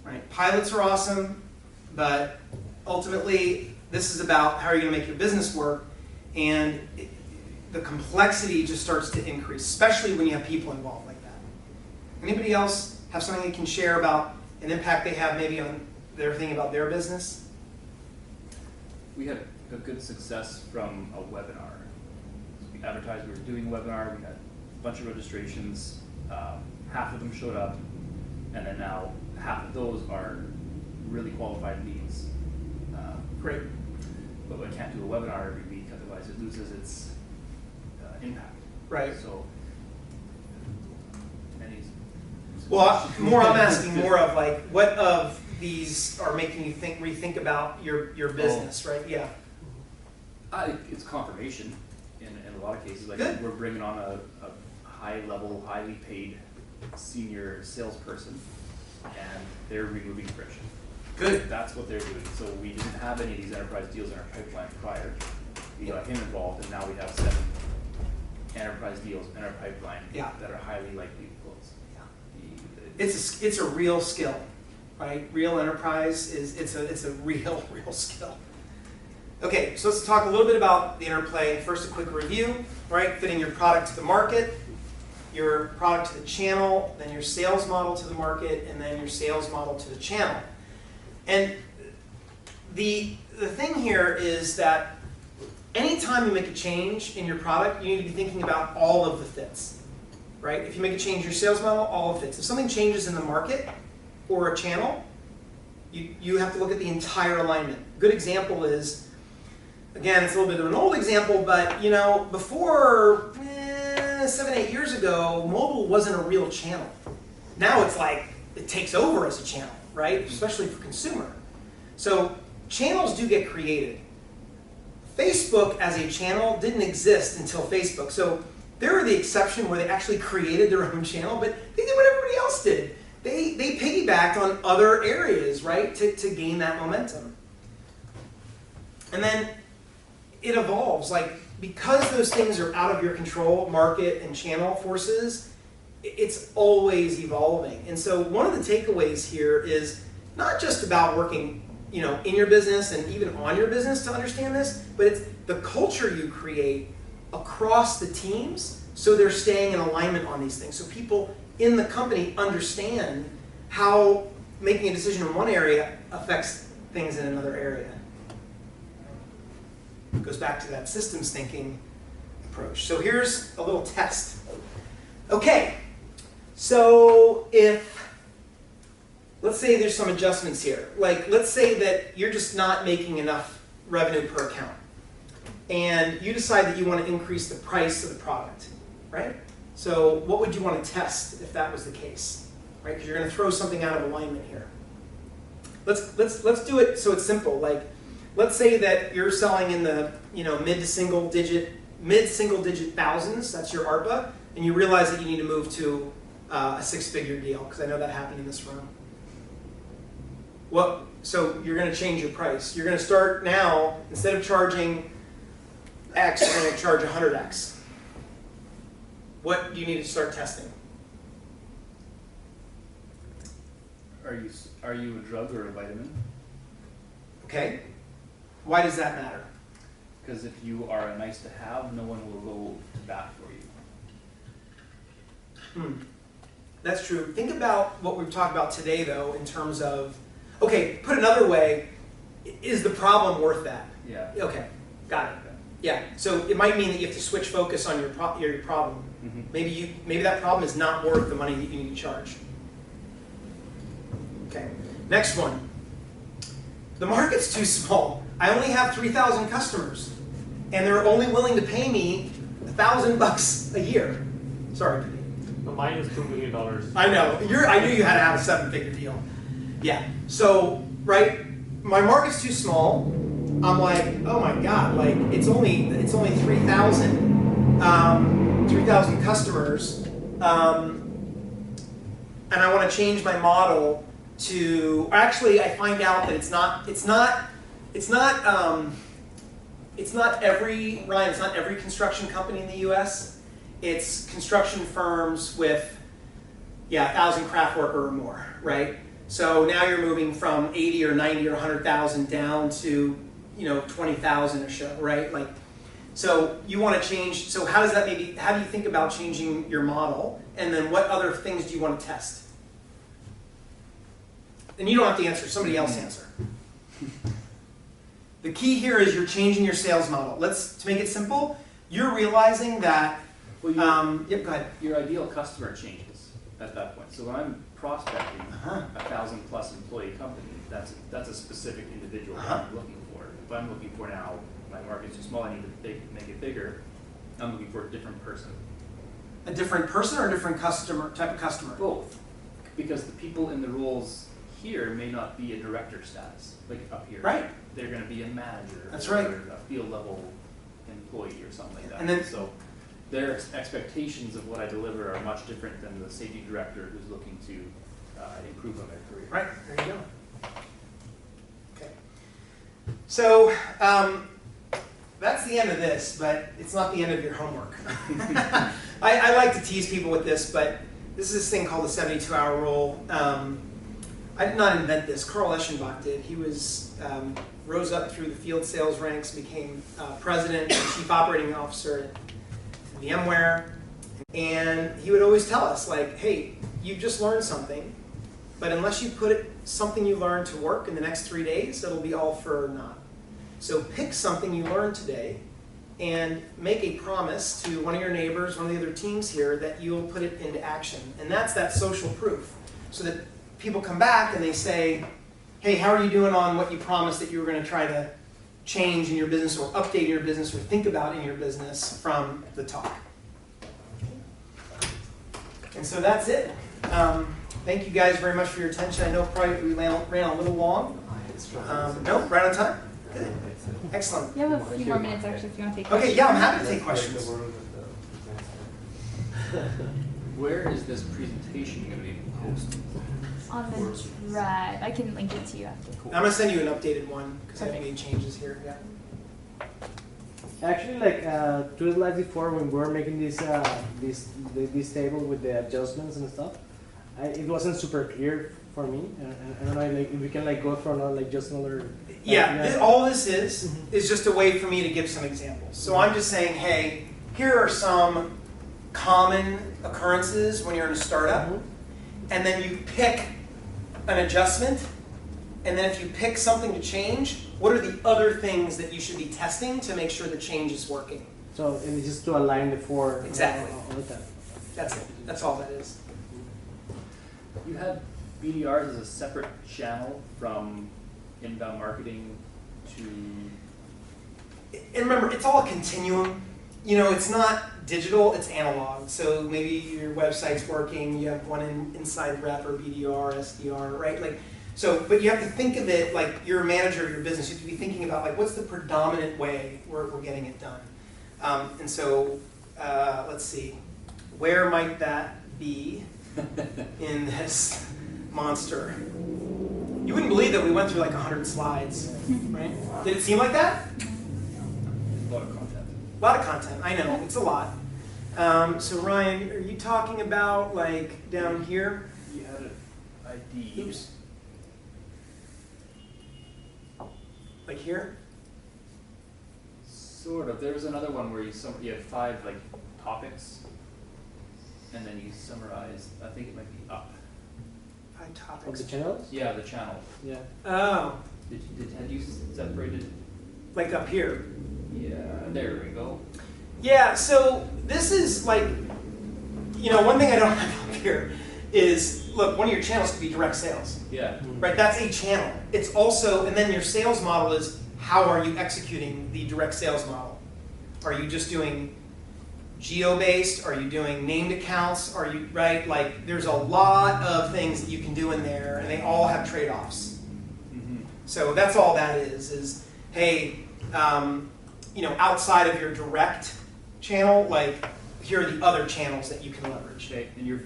Right? Pilots are awesome, but ultimately, this is about how are you going to make your business work, and the complexity just starts to increase, especially when you have people involved like that. Anybody else have something they can share about an impact they have maybe on their thinking about their business? We had a good success from a webinar. We advertised we were doing a webinar, we had a bunch of registrations, half of them showed up, and then now half of those are really qualified leads. Great. But I can't do a webinar every week, otherwise it loses its impact. Right. So, Well, I'm asking more of like, what of these are making you rethink about your business, right? Yeah. It's confirmation in a lot of cases. Like Good. we're bringing on a high-level, highly paid senior salesperson, and they're removing friction. Good. That's what they're doing. So we didn't have any of these enterprise deals in our pipeline prior. We got him involved, and now we have 7 enterprise deals in our pipeline that are highly likely to close. Yeah. It's a real skill, right? Real enterprise it's a real skill. Okay, so let's talk a little bit about the interplay. First, a quick review, right? Fitting your product to the market, your product to the channel, then your sales model to the market, and then your sales model to the channel. And the thing here is that anytime you make a change in your product, you need to be thinking about all of the fits, right? If you make a change in your sales model, all of the fits. If something changes in the market or a channel, you have to look at the entire alignment. A good example is, again, it's a little bit of an old example, but before 7, 8 years ago, mobile wasn't a real channel. Now it's like it takes over as a channel, right? Especially for consumer. So channels do get created. Facebook as a channel didn't exist until Facebook. So they're the exception where they actually created their own channel, but they did what everybody else did. they piggybacked on other areas, right, to gain that momentum. And then it evolves, like, because those things are out of your control, market and channel forces, it's always evolving. And so one of the takeaways here is not just about working, you know, in your business and even on your business to understand this, but it's the culture you create across the teams so they're staying in alignment on these things. So people in the company understand how making a decision in one area affects things in another area. It goes back to that systems thinking approach. So here's a little test. Okay, so let's say there's some adjustments here. Like, let's say that you're just not making enough revenue per account. And you decide that you want to increase the price of the product, right? So what would you want to test if that was the case, right? Because you're going to throw something out of alignment here. Let's do it so it's simple. Like, let's say that you're selling in the, you know, mid single digit thousands. That's your ARPA, and you realize that you need to move to a 6-figure deal, because I know that happened in this room. Well, so you're going to change your price. You're going to start now, instead of charging X, you're going to charge 100X. What do you need to start testing? Are you a drug or a vitamin? Okay. Why does that matter? Because if you are a nice to have, no one will go to bat for you. That's true. Think about what we've talked about today, though, in terms of, okay, put another way, is the problem worth that? Yeah. Okay, got it. Yeah, so it might mean that you have to switch focus on your problem. Mm-hmm. Maybe that problem is not worth the money that you need to charge. Okay, next one. The market's too small. I only have 3,000 customers, and they're only willing to pay me $1,000 a year. Sorry, Pete. No, mine is $2 million. I know. I knew you had to have a 7-figure deal. Yeah. So, right, my market's too small. I'm like, oh my God, like it's only 3,000 customers, and I want to change my model to. Actually, I find out that it's not every construction company in the U.S. It's construction firms with 1,000 craft worker or more, right? So now you're moving from 80 or 90 or 100,000 down to 20,000 or so, right? Like, so you want to change. So how do you think about changing your model? And then what other things do you want to test? And you don't have to answer. Somebody else answer. The key here is you're changing your sales model. To make it simple, you're realizing that. Well, yep. Go ahead. Your ideal customer changes at that point. So when I'm prospecting a 1,000+ employee company, that's a specific individual that I'm looking for. If I'm looking for now, my market's too small, I need to make it bigger, I'm looking for a different person. A different person or a different type of customer? Both. Because the people in the roles here may not be a director status, like up here. Right. They're going to be a manager. That's or right. a field level employee or something like that. And then, so their expectations of what I deliver are much different than the safety director who's looking to improve on their career. right, there you go. Okay. So that's the end of this, but it's not the end of your homework. I like to tease people with this, but this is this thing called the 72-hour rule. I did not invent this. Carl Eschenbach did. He rose up through the field sales ranks, became president and chief operating officer at VMware, and he would always tell us, like, hey, you've just learned something, but unless you put something you learned to work in the next 3 days, it'll be all for naught. So pick something you learned today and make a promise to one of your neighbors, one of the other teams here, that you'll put it into action. And that's that social proof. So that people come back and they say, hey, how are you doing on what you promised that you were going to try to change in your business or update your business or think about in your business from the talk. And so that's it. Thank you guys very much for your attention. I know probably we ran a little long. No, right on time? Good. Excellent. You have a few more minutes actually if you want to take Okay, questions. yeah, I'm happy to take questions. Where is this presentation going to be posted? On the drive. I can link it to you after. Cool. I'm gonna send you an updated one because I haven't Perfect. made changes here. Yeah. Actually, like 2 slides before, when we were making this this table with the adjustments and stuff, it wasn't super clear for me. I don't know, like if we can like go through another, like just another. Yeah, all this is just a way for me to give some examples. So I'm just saying, hey, here are some common occurrences when you're in a startup, and then you pick an adjustment, and then if you pick something to change, what are the other things that you should be testing to make sure the change is working? So and it's just to align the 4. Exactly. All the time. That's it. That's all that is. You had BDRs as a separate channel from inbound marketing to. And remember, it's all a continuum. You know, it's not digital, it's analog. So maybe your website's working, you have one inside rep or BDR, SDR, right? Like, so, but you have to think of it like you're a manager of your business. You have to be thinking about like, what's the predominant way we're getting it done? And so, let's see, where might that be in this monster? You wouldn't believe that we went through like 100 slides, right? Did it seem like that? A lot of content. A lot of content, I know, it's a lot. So Ryan, are you talking about like down here? You had an ID. Oops. Like here? Sort of. There was another one where you had 5 like topics, and then you summarized. I think it might be up. 5 Of topics. the channels? Yeah, the channel. Yeah. Oh, Had you separated? like up here. Yeah. There we go. Yeah, so this is like, you know, one thing I don't have up here is, look, one of your channels could be direct sales, Yeah. right? That's a channel. It's also, and then your sales model is how are you executing the direct sales model? Are you just doing geo-based? Are you doing named accounts? Are you, right? Like, there's a lot of things that you can do in there, and they all have trade-offs. Mm-hmm. So that's all that is hey, you know, outside of your direct channel, like, here are the other channels that you can leverage. Okay. And your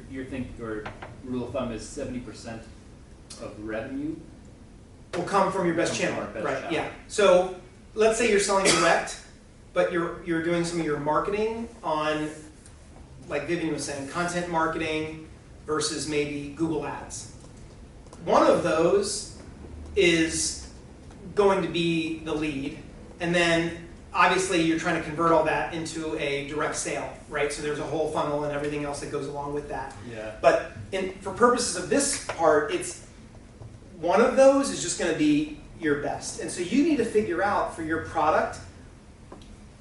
rule of thumb is 70% of revenue. Will come from your best Come from channel, our best right? channel. Yeah. So let's say you're selling direct, but you're doing some of your marketing on, like Vivian was saying, content marketing versus maybe Google Ads. One of those is going to be the lead, and then obviously you're trying to convert all that into a direct sale, right? So there's a whole funnel and everything else that goes along with that. Yeah. But for purposes of this part, it's one of those is just going to be your best. And so you need to figure out for your product,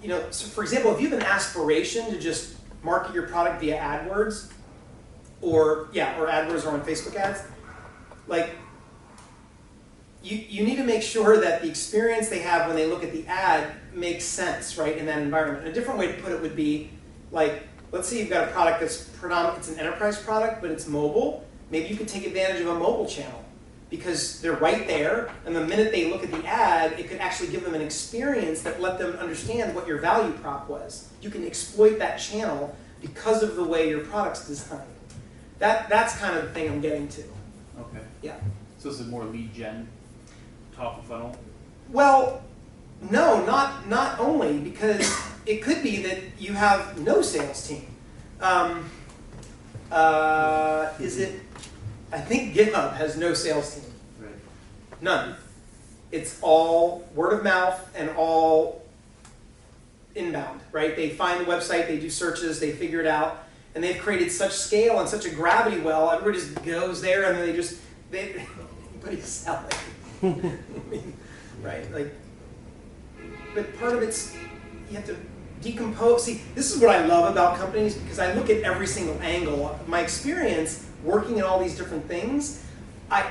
you know, so for example, if you have an aspiration to just market your product via AdWords, or AdWords or on Facebook ads, like, you need to make sure that the experience they have when they look at the ad makes sense, right, in that environment. And a different way to put it would be, like, let's say you've got a product that's predominant, it's an enterprise product, but it's mobile. Maybe you could take advantage of a mobile channel because they're right there, and the minute they look at the ad, it could actually give them an experience that let them understand what your value prop was. You can exploit that channel because of the way your product's designed. That's kind of the thing I'm getting to. Okay. Yeah. So this is more lead gen, top of funnel. Well, no, not only, because it could be that you have no sales team. I think GitHub has no sales team. Right. None. It's all word of mouth and all inbound, right? They find the website, they do searches, they figure it out, and they've created such scale and such a gravity well, everybody just goes there and anybody's selling. I mean, right? Like, but part of it's, you have to decompose. See, this is what I love about companies, because I look at every single angle. My experience working in all these different things, I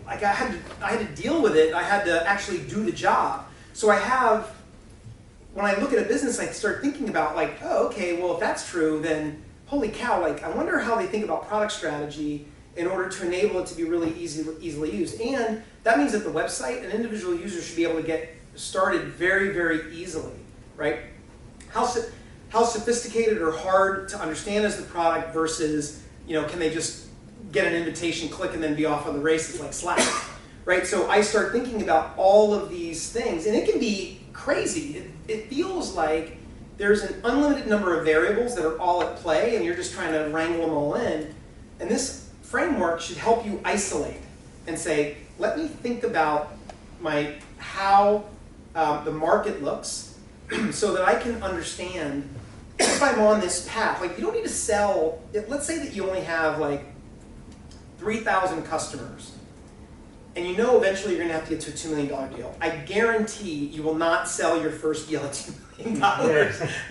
had to deal with it. I had to actually do the job. So when I look at a business, I start thinking about, like, oh, okay, well, if that's true, then holy cow, like, I wonder how they think about product strategy in order to enable it to be really easily used. And that means that the website, an individual user should be able to get started very, very easily, right? How sophisticated or hard to understand is the product versus can they just get an invitation, click, and then be off on the races like Slack, right? So I start thinking about all of these things, and it can be crazy. It feels like there's an unlimited number of variables that are all at play, and you're just trying to wrangle them all in. And this framework should help you isolate and say, let me think about how the market looks so that I can understand if I'm on this path. Like, you don't need to sell, let's say that you only have like 3,000 customers, and you know eventually you're going to have to get to a $2 million deal. I guarantee you will not sell your first deal at $2 million,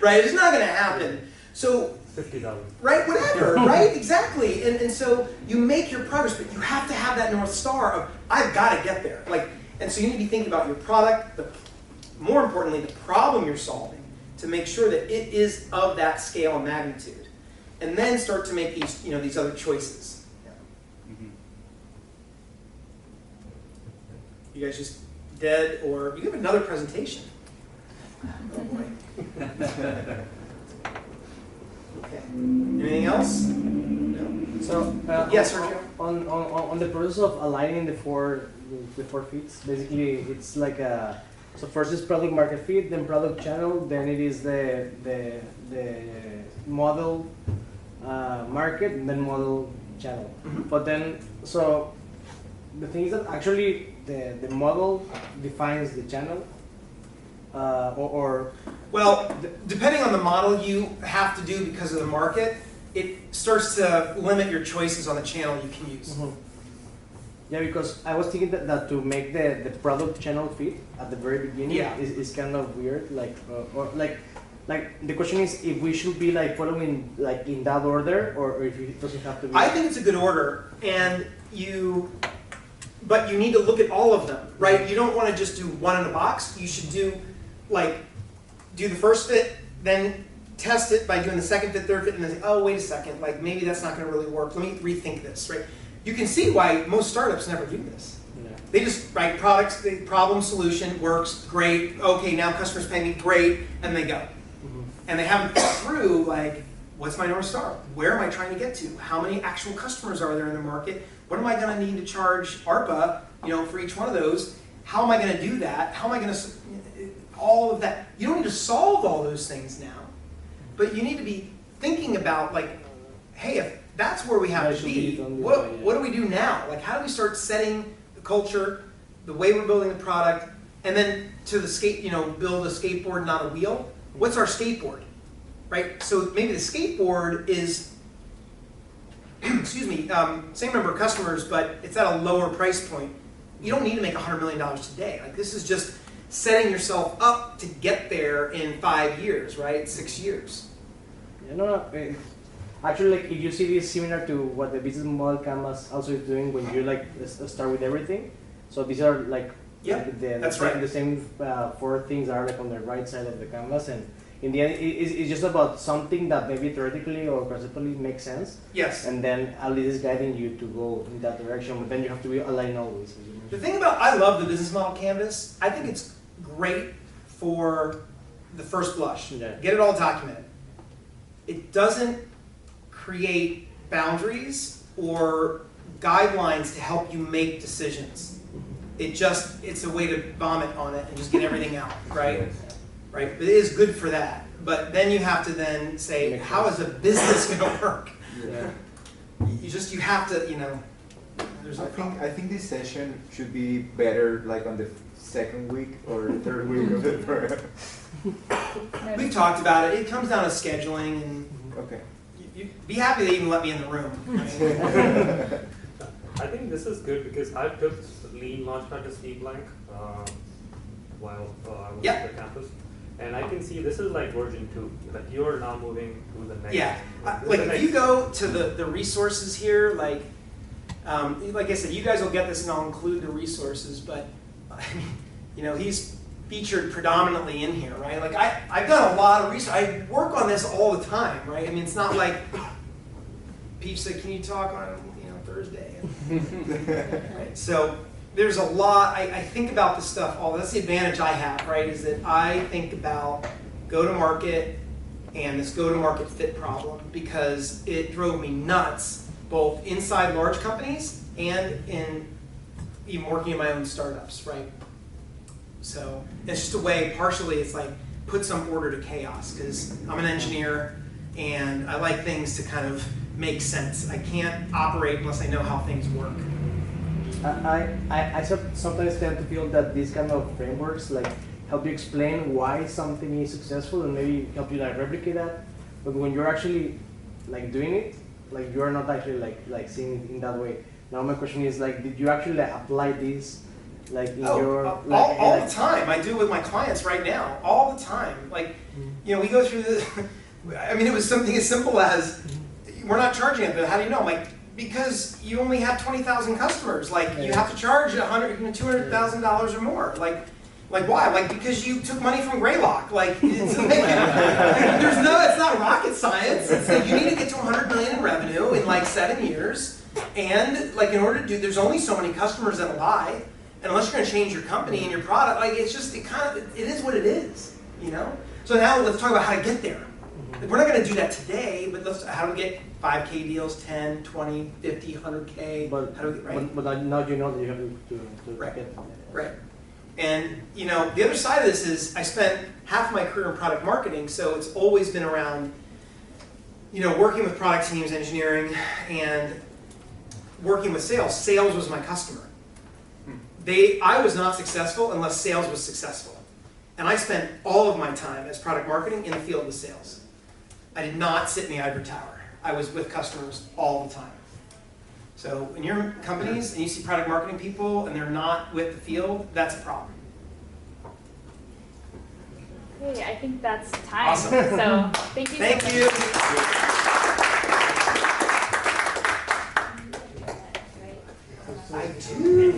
right? It's not going to happen. So, $50. right, whatever, right, exactly. And so you make your progress, but you have to have that North Star of, I've got to get there. Like, and so you need to be thinking about your product, more importantly, the problem you're solving, to make sure that it is of that scale and magnitude. And then start to make these, these other choices. Mm-hmm. You guys just dead, or you have another presentation? Oh boy. Okay. Anything else? No. So yes, Sergio. On the process of aligning the four fits, basically it's like so first is product market fit, then product channel, then it is the model market, and then model channel. Mm-hmm. But then so the thing is that actually the model defines the channel, or well, depending on the model you have to do because of the market, it starts to limit your choices on the channel you can use. Mm-hmm. Yeah, because I was thinking that to make the product channel fit at the very beginning is kind of weird. Like, or like the question is if we should be like following like in that order, or if it doesn't have to be. I think it's a good order, but you need to look at all of them, right? You don't want to just do one in a box. You should do the first fit, then test it by doing the second fit, third fit, and then say, oh, wait a second, like maybe that's not going to really work. Let me rethink this, right? You can see why most startups never do this. Yeah. They just write products, the problem solution works, great, okay, now customers pay me, great, and they go. Mm-hmm. And they haven't thought through, like, what's my North Star? Where am I trying to get to? How many actual customers are there in the market? What am I going to need to charge ARPA, for each one of those? How am I going to do that? How am I going to, all of that. You don't need to solve all those things now, but you need to be thinking about, like, hey, if that's where we have to be, what do we do now? Like, how do we start setting the culture, the way we're building the product, and then to the build a skateboard, not a wheel? What's our skateboard, right? So maybe the skateboard is, excuse me, same number of customers, but it's at a lower price point. You don't need to make $100 million today. Like, this is just setting yourself up to get there in 5 years, right? 6 years. Actually, like if you see this similar to what the business model canvas also is doing when you like start with everything. So these are like the same 4 things are like on the right side of the canvas, and in the end it's just about something that maybe theoretically or conceptually makes sense. Yes. And then at least is guiding you to go in that direction, but then you have to be aligned always. The thing about, I love the business model canvas. I think it's great for the first blush. Yeah. Get it all documented. It doesn't create boundaries or guidelines to help you make decisions. It's a way to vomit on it and just get everything out, right? Right? But it is good for that. But then you have to then say, how is a business going to work? Yeah. You have to, there's no I think this session should be better like on the second week or third week of the program. We've talked about it. It comes down to scheduling, and Okay. you be happy they even let me in the room. I think this is good because I took Lean Launchpad to Steve Blank while I was at the campus. And I can see this is like version 2. Like you're now moving to the next. Yeah, This like is the if you next- go to the resources here, like I said, you guys will get this and I'll include the resources, but he's featured predominantly in here, right? Like I've done a lot of research. I work on this all the time, right? I mean, it's not like Peach said, can you talk on Thursday? Right? So there's a lot. I think about this stuff all. That's the advantage I have, right? Is that I think about go-to-market and this go-to-market fit problem because it drove me nuts both inside large companies and in even working in my own startups, right? So it's just a way, partially it's like put some order to chaos, because I'm an engineer and I like things to kind of make sense. I can't operate unless I know how things work. I sometimes tend to feel that these kind of frameworks like help you explain why something is successful and maybe help you like replicate that. But when you're actually like doing it, like you're not actually like seeing it in that way. Now my question is like, did you actually like, apply this like in your like, all the time? I do with my clients right now, all the time. Like, you know, we go through this. I mean, it was something as simple as we're not charging it, but how do you know? Like, because you only have 20,000 customers. Like, you have to charge $200,000 or more. Like why? Like, because you took money from Greylock. Like, it's it's not rocket science. It's like you need to get to 100 million in revenue in like 7 years. And like, in order to do, there's only so many customers that'll buy. And unless you're going to change your company and your product, like it is what it is, you know? So now let's talk about how to get there. Like, we're not going to do that today, but how do we get 5K deals, 10, 20, 50, 100K? But, how do we get, right? but now you know that you have to Right. get Right. And you know, the other side of this is I spent half my career in product marketing, so it's always been around, you know, working with product teams, engineering, and working with sales. Sales was my customer. I was not successful unless sales was successful. And I spent all of my time as product marketing in the field with sales. I did not sit in the ivory tower. I was with customers all the time. So when you're in companies and you see product marketing people and they're not with the field, that's a problem. Okay, I think that's time. Awesome. So thank you. Thank so you. much. I do.